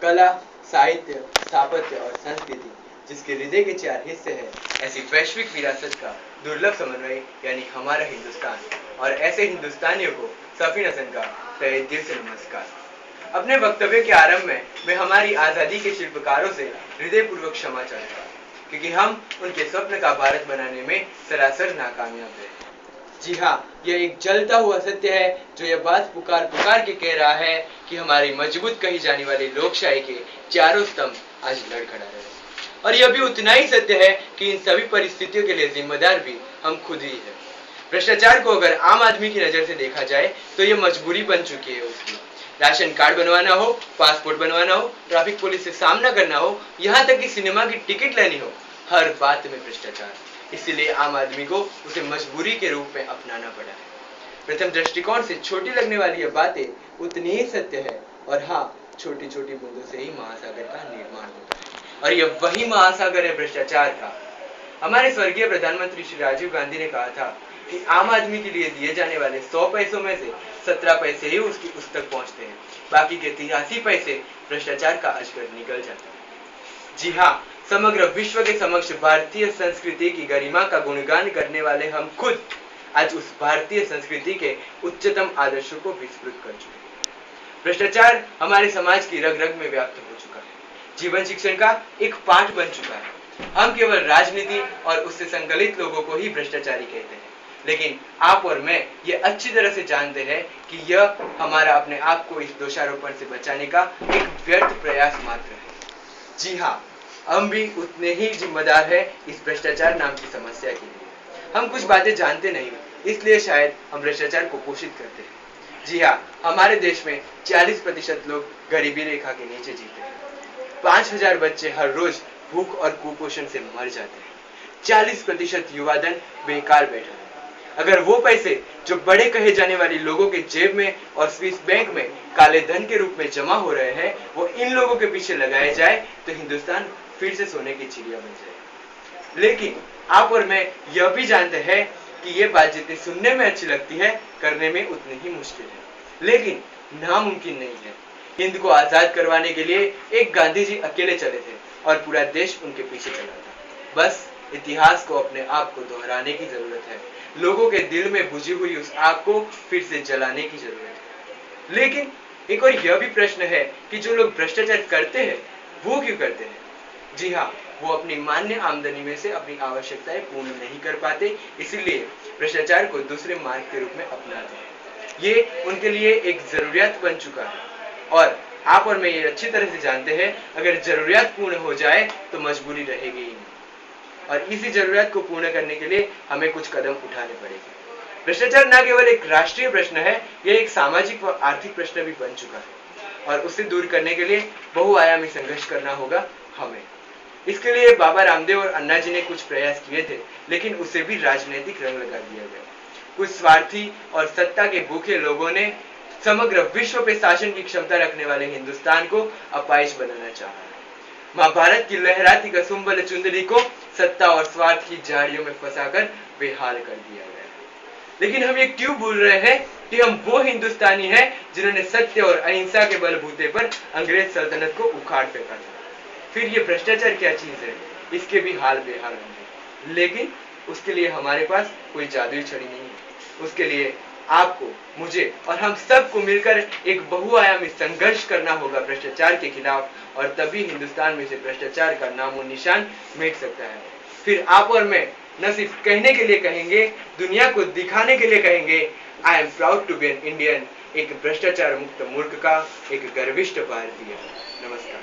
कला, साहित्य, स्थापत्य और संस्कृति जिसके हृदय के चार हिस्से हैं, ऐसी वैश्विक विरासत का दुर्लभ समन्वय यानी हमारा हिंदुस्तान। और ऐसे हिंदुस्तानियों को सफीन हसन का तहे दिल से नमस्कार। अपने वक्तव्य के आरंभ में मैं हमारी आजादी के शिल्पकारों से हृदयपूर्वक क्षमा चाहता हूँ, क्योंकि हम उनके स्वप्न का भारत बनाने में सरासर नाकामयाब रहे। जी हाँ, यह एक जलता हुआ सत्य है जो यह बात पुकार पुकार के कह रहा है कि हमारी मजबूत कही जाने वाली लोकशाही के चारों स्तंभ आज लड़खड़ा रहे। और यह भी उतना ही सत्य है कि इन सभी परिस्थितियों के लिए जिम्मेदार भी हम खुद ही हैं। भ्रष्टाचार को अगर आम आदमी की नजर से देखा जाए तो यह मजबूरी बन चुकी है उसकी। राशन कार्ड बनवाना हो, पासपोर्ट बनवाना हो, ट्रैफिक पुलिस से सामना करना हो, यहाँ तक कि सिनेमा की टिकट लेनी हो, हर बात में भ्रष्टाचार। इसीलिए आम आदमी को उसे मजबूरी के रूप में अपनाना पड़ा है। प्रथम दृष्टिकोण से छोटी लगने वाली यह बातें उतनी ही सत्य है। और हाँ, छोटी छोटी बूंदों से ही महासागर का निर्माण होता है, और यह वही महासागर है भ्रष्टाचार का। हमारे स्वर्गीय प्रधानमंत्री श्री राजीव गांधी ने कहा था कि आम आदमी के लिए दिए जाने वाले 100 पैसों में से 17 पैसे ही उसकी उस तक पहुंचते हैं, बाकी के 83 पैसे भ्रष्टाचार का अजगर निकल जाता है। जी हाँ, समग्र विश्व के समक्ष भारतीय संस्कृति की गरिमा का गुणगान करने वाले हम खुद आज उस भारतीय संस्कृति के उच्चतम आदर्शों को विस्मृत कर चुके हैं। भ्रष्टाचार हमारे समाज की रग रग में व्याप्त हो चुका है, जीवन शिक्षण का एक पाठ बन चुका है। हम केवल राजनीति और उससे संकलित लोगों को ही भ्रष्टाचारी कहते हैं, लेकिन आप और मैं ये अच्छी तरह से जानते हैं कि यह हमारा अपने आप को इस दोषारोपण से बचाने का एक व्यर्थ प्रयास मात्र है। जी हाँ, हम भी उतने ही जिम्मेदार है इस भ्रष्टाचार नाम की समस्या के लिए। हम कुछ बातें जानते नहीं, इसलिए शायद हम भ्रष्टाचार को पोषित करते हैं। जी हाँ, हमारे देश में 40% लोग गरीबी रेखा के नीचे जीते हैं। 5000 बच्चे हर रोज भूख और कुपोषण से मर जाते हैं। 40% युवा धन बेकार बैठा है। अगर वो पैसे जो बड़े कहे जाने वाली लोगों के जेब में और स्विस बैंक में काले धन के रूप में जमा हो रहे हैं, वो इन लोगों के पीछे लगाए जाए तो हिंदुस्तान फिर से सोने की चिड़िया बन जाए। लेकिन आप और मैं यह भी जानते हैं कि ये बात जितनी सुनने में अच्छी लगती है, करने में उतनी ही मुश्किल है, लेकिन नामुमकिन नहीं है। हिंद को आजाद करवाने के लिए एक गांधी जी अकेले चले थे और पूरा देश उनके पीछे चला था। बस इतिहास को अपने आप को दोहराने की जरूरत है, लोगों के दिल में बुझी हुई उस आग को फिर से जलाने की जरूरत है। लेकिन एक और यह भी प्रश्न है कि जो लोग भ्रष्टाचार करते हैं वो क्यों करते हैं? जी हाँ, वो अपनी मान्य आमदनी में से अपनी आवश्यकताएं पूर्ण नहीं कर पाते, इसीलिए भ्रष्टाचार को दूसरे मार्ग के रूप में अपनाते हैं। ये उनके लिए एक जरूरियत बन चुका है, और आप और मैं ये अच्छी तरह से जानते हैं, अगर जरूरियत पूर्ण हो जाए तो मजबूरी रहेगी ही नहीं। और इसी जरूरत को पूर्ण करने के लिए हमें कुछ कदम उठाने पड़ेंगे। भ्रष्टाचार न केवल एक राष्ट्रीय प्रश्न है, यह एक सामाजिक व आर्थिक प्रश्न भी बन चुका है, और उसे दूर करने के लिए बहुआयामी संघर्ष करना होगा हमें। इसके लिए बाबा रामदेव और अन्ना जी ने कुछ प्रयास किए थे, लेकिन उसे भी राजनीतिक रंग लगा दिया गया। कुछ स्वार्थी और सत्ता के भूखे लोगों ने समग्र विश्व पे शासन की क्षमता रखने वाले हिंदुस्तान को अपाहिज बनाना चाहा। महाभारत की लहराती कसुंबल चुंदड़ी को सत्ता और स्वार्थ की झाड़ियों में फंसाकर बेहाल कर दिया गया। लेकिन हम ये क्यों भूल रहे हैं कि हम वो हिंदुस्तानी हैं जिन्होंने सत्य और अहिंसा के बलबूते पर अंग्रेज सल्तनत को उखाड़ फेंका था। फिर ये भ्रष्टाचार क्या चीज है, इसके भी हाल बेहाल होंगे। लेकिन उसके लिए हमारे पास कोई जादुई छड़ी नहीं है। उसके लिए आपको, मुझे और हम सबको मिलकर एक बहुआयामी संघर्ष करना होगा भ्रष्टाचार के खिलाफ, और तभी हिंदुस्तान में से भ्रष्टाचार का नामो निशान मिट सकता है। फिर आप और मैं न सिर्फ कहने के लिए कहेंगे, दुनिया को दिखाने के लिए कहेंगे, I am proud to be an Indian, एक भ्रष्टाचार मुक्त मुल्क का एक गर्विष्ठ भारतीय। नमस्कार।